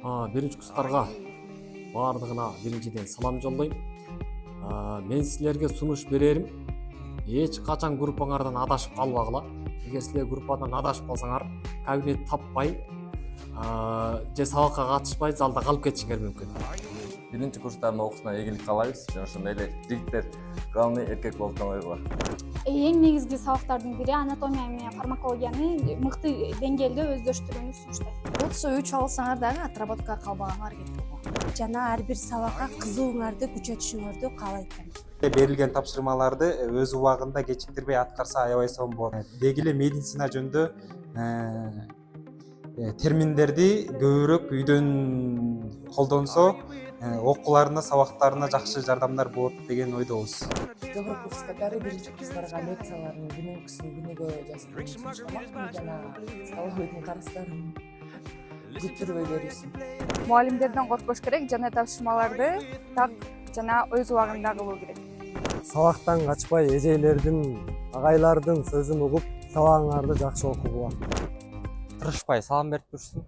Биринчи курстарга баардыгына биринчиден салам жолдойм. Мен силерге сунуш берерим. Эч качан группаңардан адашып калбагыла. Эгер силер группадан адашып калсаңар, кабинет таппай, же сабакка катышпай залда калып кетишиңер мүмкүн. Биринчи курстардын окуусуна ийгилик каалайбыз. Жана ошондой эле жигиттер главный эркек болуп табылгыла. Эң негизги сабактардын бири анатомия менен фармакологияны мыкты деңгээлде өздөштүрүүнү сунуштайт. Болсо 3 алсаңар дагы отработка калбаганга аракет кылгыла. Жана ар бир сабакка кызыгууңарды, күчөтүшүңөрдү каалайт. Берилген тапшырмаларды өз убагында кечиктирбей аткарса аябай сонун болот. Деги эле медицина жөнүндө терминдерди көбүрөөк үйдөн колдонсо, окууларына, сабактарына жакшы жардамдар болот деген ойдобуз. Жогорку курстагы биринчи курстарга лекциялардын күнүгөсүн күнүгө жазып жана столовойдун карастарын күттүрбөй берүүсүн. Мугалимдерден коркпош керек жана тапшырмаларды так жана өз убагында кылуу керек. Сабактан качпай, эжейлердин, агайлардын сөзүн угуп, сабагыңарды жакшы окугула. Тырышпай салам берип жүрсүн.